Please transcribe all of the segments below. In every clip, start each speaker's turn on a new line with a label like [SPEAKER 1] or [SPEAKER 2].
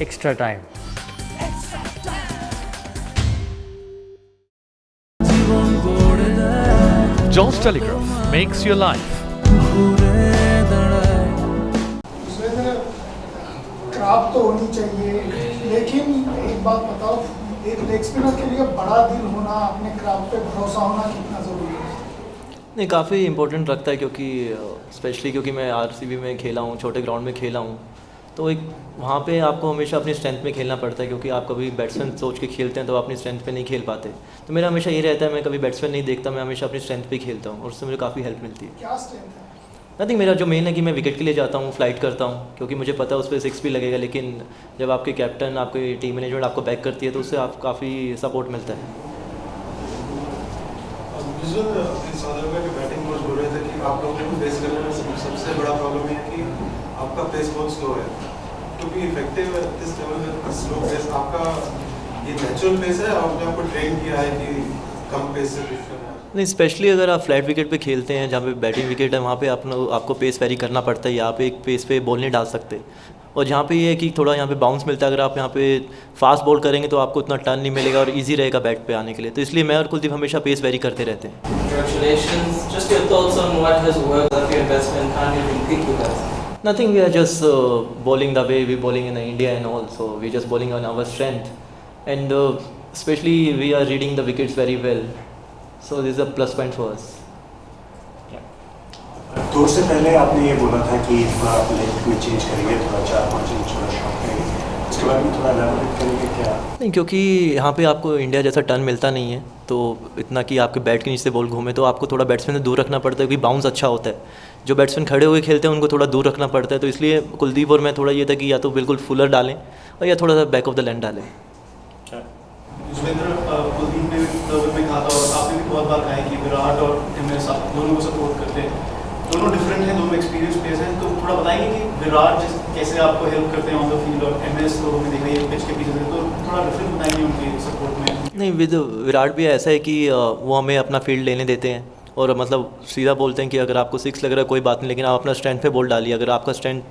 [SPEAKER 1] extra time.
[SPEAKER 2] Jones Telegraph makes your life.
[SPEAKER 3] उसमें craft तो होनी चाहिए, लेकिन एक बात बताओ, एक लेग स्पिनर के लिए बड़ा दिल होना, अपने क्राफ्ट पे भरोसा होना कितना ज़रूरी है?
[SPEAKER 4] नहीं, काफ़ी इंपॉर्टेंट रखता है क्योंकि स्पेशली क्योंकि मैं आरसीबी में खेला हूँ, छोटे ग्राउंड में खेला हूँ, तो एक वहाँ पे आपको हमेशा अपनी स्ट्रेंथ में खेलना पड़ता है क्योंकि आप कभी बैट्समैन सोच के खेलते हैं तो आप अपनी स्ट्रेंथ पे नहीं खेल पाते। तो मेरा हमेशा ये रहता है, मैं कभी बैट्समैन नहीं देखता, मैं हमेशा अपनी स्ट्रेंथ पे ही खेलता हूँ और उससे मुझे काफ़ी हेल्प मिलती है।
[SPEAKER 3] क्या स्ट्रेंथ है?
[SPEAKER 4] नथिंग, मेरा जो मेन है कि मैं विकेट के लिए जाता हूँ, फ्लाइट करता हूँ क्योंकि मुझे पता है उस पर 6 भी लगेगा, लेकिन जब आपके कैप्टन, आपकी टीम मैनेजमेंट आपको बैक करती है तो उससे आप काफ़ी सपोर्ट मिलता है।
[SPEAKER 5] बैटिंग कोच बोल रहे थे कि आप लोगों को फेस करने में सबसे बड़ा प्रॉब्लम है कि आपका पेस बहुत स्लो है, क्योंकि इफेक्टिव इस लेवल में स्लो पेस आपका ये नेचुरल पेस है, आपने आपको ट्रेन किया है कि कम पेस से पिच करना है?
[SPEAKER 4] नहीं, स्पेशली अगर आप फ्लैट विकेट पे खेलते हैं जहाँ पे बैटिंग विकेट है वहाँ पे आपको पेस वेरी करना पड़ता है, यहाँ पे एक पेस पे बॉल नहीं डाल सकते। और जहाँ पे ये है कि थोड़ा यहाँ पे बाउंस मिलता है, अगर आप यहाँ पे फास्ट बॉल करेंगे तो आपको उतना टर्न नहीं मिलेगा और इजी रहेगा बैट पे आने के लिए, तो इसलिए मैं और कुलदीप हमेशा पेस वेरी करते रहते हैं।
[SPEAKER 6] Congratulations. Just your thoughts on what has worked that your batsmen can't even pick you guys.
[SPEAKER 4] Nothing, we are just bowling the way we bowling in India and all, so we just bowling on our strength, and especially we are reading the wickets very well, so this is a plus point for us.
[SPEAKER 7] Tour से पहले आपने ये बोला था कि आप leg में change करेंगे, थोड़ा 4-5 इंच थोड़ा शॉट करेंगे, उसके बाद में थोड़ा एलाबोरेट करेंगे क्या?
[SPEAKER 4] नहीं, क्योंकि यहाँ पे आपको इंडिया जैसा टर्न मिलता नहीं है, तो इतना कि आपके बैट के नीचे से बॉल घूमे तो आपको थोड़ा बैट्समैन से दूर रखना पड़ता है क्योंकि बाउंस अच्छा होता है। जो बैट्समैन खड़े हुए खेलते हैं उनको थोड़ा दूर रखना पड़ता है, तो इसलिए कुलदीप और मैं थोड़ा ये था कि या तो बिल्कुल फुलर डालें और या थोड़ा सा बैक ऑफ द लैंड डालें।
[SPEAKER 8] कुलदीप ने भी कहा था और आपने भी बहुत बार कहा है कि विराट और एमएस दोनों को सपोर्ट करते हैं, दोनों डिफरेंट हैं, दोनों एक्सपीरियंस प्लेयर्स हैं, तो थोड़ा बताएंगे कि विराट कैसे आपको हेल्प करते हैं ऑन द फील्ड और एमएस तो हमें देखा ये पिच के पीछे से, तो थोड़ा डिफरेंस बताएंगे उनके सपोर्ट में?
[SPEAKER 4] नहीं, विद विराट भी ऐसा है कि वो हमें अपना फील्ड लेने देते हैं और मतलब सीधा बोलते हैं कि अगर आपको 6 लग रहा है कोई बात नहीं, लेकिन आप अपना स्ट्रेंथ पे बॉल डालिए, अगर आपका स्ट्रेंथ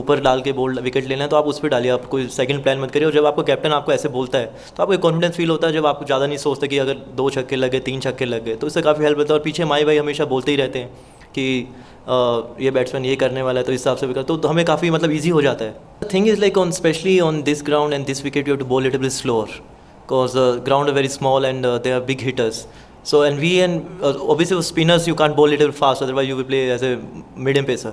[SPEAKER 4] ऊपर डाल के बॉल विकेट लेना है तो आप उस पर डालिए, आप कोई सेकंड प्लान मत करिए। और जब आपको कैप्टन आपको ऐसे बोलता है तो आपको एक कॉन्फिडेंस फील होता है, जब आपको ज़्यादा नहीं सोचते कि अगर 2 छक्के लगे 3 छक्के लगे, तो इससे काफ़ी हेल्प होता है। और पीछे माई भाई हमेशा बोलते ही रहते हैं कि ये बैट्समैन ये करने वाला है तो इस हिसाब से भी कर, तो हमें काफ़ी मतलब ईजी हो जाता है। The thing is like on specially on this ground and this wicket you have to bowl little bit slower because ground are very small and they are big hitters, so and we and obviously with spinners you can't bowl little fast, otherwise you will play as a medium pacer,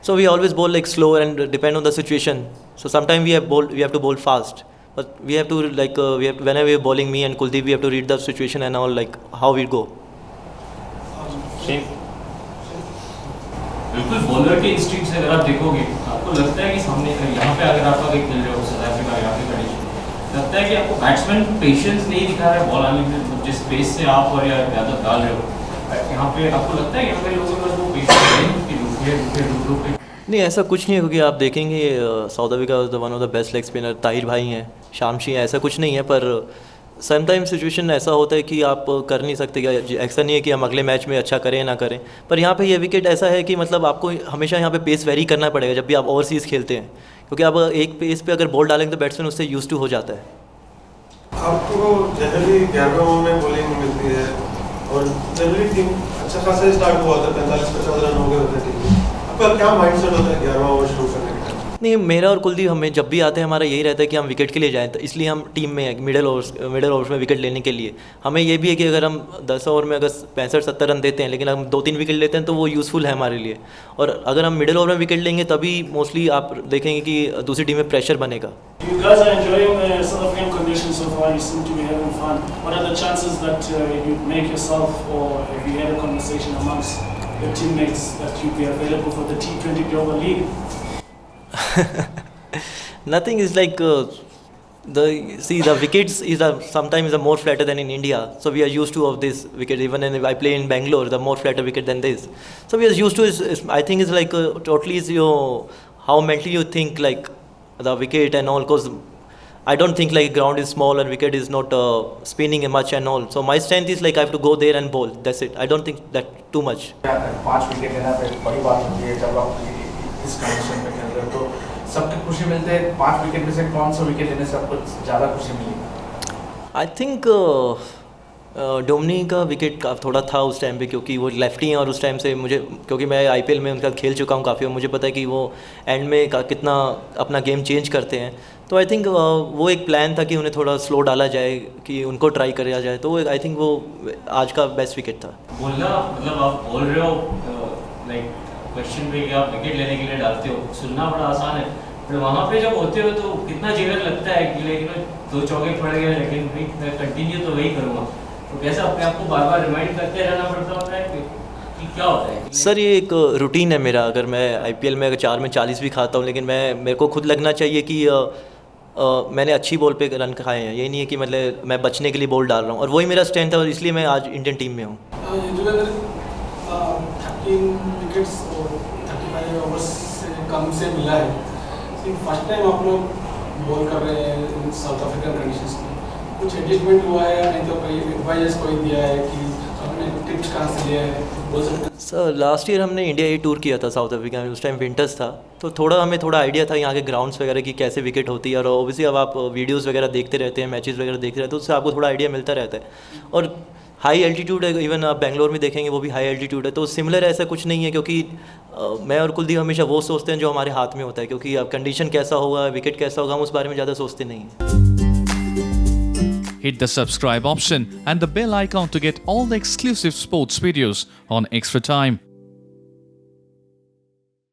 [SPEAKER 4] so we always bowl like slow and depend on the situation. So sometimes we have to bowl fast, but we have to like whenever we are bowling, me and Kuldeep, we have to read the situation and all, like how we go.
[SPEAKER 9] बिल्कुल bowler के instinct से अगर आप देखोगे आपको लगता है कि सामने यहाँ पे अगर आप आगे खेल रहे हो साउथ अफ्रीका यहाँ पे कंडीशन लगता है कि आपको बैट्समैन पेशेंस नहीं दिखा रहा है बॉल आने में, जिस पेस से आप और या ज़्यादा डाल रहे हो यहाँ पे आपको लगता है कि यहाँ पे लोगों के पास वो पेशेंस है कि रुके।
[SPEAKER 4] नहीं, ऐसा कुछ नहीं है क्योंकि आप देखेंगे south Africa one of the best leg spinner Tahir भाई हैं, शामशी हैं, ऐसा कुछ नहीं है, पर समटाइम सिचुएशन ऐसा होता है कि आप कर नहीं सकते, ऐसा नहीं है कि हम अगले मैच में अच्छा करें ना करें, पर यहाँ पे ये विकेट ऐसा है कि मतलब आपको हमेशा यहाँ पे पेस वेरी करना पड़ेगा जब भी आप ओवरसीज़ खेलते हैं, क्योंकि आप एक पेस पे अगर बॉल डालेंगे तो बैट्समैन उससे यूज टू हो जाता है।
[SPEAKER 5] आपको जनरली 11वें ओवर में बॉलिंग मिलती है और जनरली टीम अच्छा खासा स्टार्ट हुआ था, 45-50 रन हो गए होते टीम, आपका क्या माइंडसेट होता है 11वां ओवर शुरू करने के टाइम?
[SPEAKER 4] नहीं, मेरा और कुलदीप हमें जब भी आते हैं हमारा यही रहता है कि हम विकेट के लिए जाएं, तो इसलिए हम टीम में हैं मिडिल ओवर्स में विकेट लेने के लिए। हमें ये भी है कि अगर हम 10 ओवर में अगर 65-70 रन देते हैं लेकिन हम 2-3 विकेट लेते हैं तो वो यूज़फुल है हमारे लिए, और अगर हम मिडिल ओवर में विकेट लेंगे तभी मोस्टली आप देखेंगे कि दूसरी टीम में प्रेशर बनेगा।
[SPEAKER 10] You guys are enjoying the South African conditions so far. You seem to be having fun. What are the chances that you make yourself, or if you had a conversation amongst your teammates, that you'd be available for the T20 Global League?
[SPEAKER 4] Nothing is like the wickets is sometimes more flatter than in India, so we are used to of this wicket. Even if I play in Bangalore, the more flatter wicket than this, so we are used to is I think it's like totally is how mentally you think like the wicket and all, because I don't think like ground is small and wicket is not spinning much and all, so my strength is like I have to go there and bowl, that's it. I don't think that too much.
[SPEAKER 11] 5 wicket लेना फिर बड़ी बात होती है जब आप इस condition में खेल रहे हो, तो
[SPEAKER 1] सबको खुशी मिलते हैं, 5 विकेट में से कौन सा विकेट लेने से आपको ज़्यादा खुशी मिली?
[SPEAKER 4] आई थिंक डोमनी का विकेट का थोड़ा था उस टाइम पे, क्योंकि वो लेफ्टी हैं और उस टाइम से मुझे, क्योंकि मैं आईपीएल में उनका खेल चुका हूँ काफ़ी और मुझे पता है कि वो एंड में कितना अपना गेम चेंज करते हैं। तो आई थिंक वो एक प्लान था कि उन्हें थोड़ा स्लो डाला जाए, कि उनको ट्राई किया जाए, तो आई थिंक वो आज का बेस्ट विकेट था।
[SPEAKER 9] बोलना मतलब आप बोल रहे हो लाइक क्वेश्चन पे कि आप विकेट लेने के लिए डालते हो, सुनना बड़ा आसान है, पर वहाँ पे जब होते हो तो कितना जिगर लगता है कि लेकिन 2 चौके पड़ गए लेकिन भाई मैं कंटिन्यू तो वही करूँगा। तो कैसे अपने आप को बार बार रिमाइंड करते रहना पड़ता होता है कि क्या होता है?
[SPEAKER 4] सर ये एक रूटीन है मेरा। अगर मैं आईपीएल में अगर 4 में 40 भी खाता हूँ, लेकिन मेरे को खुद लगना चाहिए कि मैंने अच्छी बॉल पे रन खाए हैं, ये नहीं है कि मतलब मैं बचने के लिए बॉल डाल रहा हूँ, और वही मेरा स्ट्रेंथ है और इसलिए मैं आज इंडियन टीम में हूँ।
[SPEAKER 11] 13 विकेट्स और 35 ओवर्स से कम से मिला है। फर्स्ट टाइम आप लोग बॉल कर रहे हैं साउथ अफ्रीकन कंडीशंस में, कुछ एडजस्टमेंट हुआ है, नहीं तो कोई एडवाइस कोई दिया है कि आपने टिप्स कहाँ से लिया है?
[SPEAKER 4] सर लास्ट ईयर हमने इंडिया ए टूर किया था साउथ अफ्रीका में, उस टाइम विंटर्स था, तो हमें थोड़ा आइडिया था यहाँ के ग्राउंड्स वगैरह की कैसे विकेट होती है, और ओबियसली अब आप वीडियोस वगैरह देखते रहते हैं, मैचेस वगैरह देखते रहते हैं, तो उससे आपको थोड़ा आइडिया मिलता रहता है। और हाई एल्टीट्यूड है, इवन आप बेंगलोर में देखेंगे वो भी हाई एल्टीट्यूड है, तो सिमिलर ऐसा कुछ नहीं है, क्योंकि मैं और कुलदीप हमेशा वो सोचते हैं जो हमारे हाथ में होता है, क्योंकि अब कंडीशन कैसा होगा, विकेट कैसा होगा, हम उस बारे में ज़्यादा सोचते नहीं हैं।
[SPEAKER 2] Hit the subscribe option and the bell icon to get all the exclusive sports videos on Extra Time.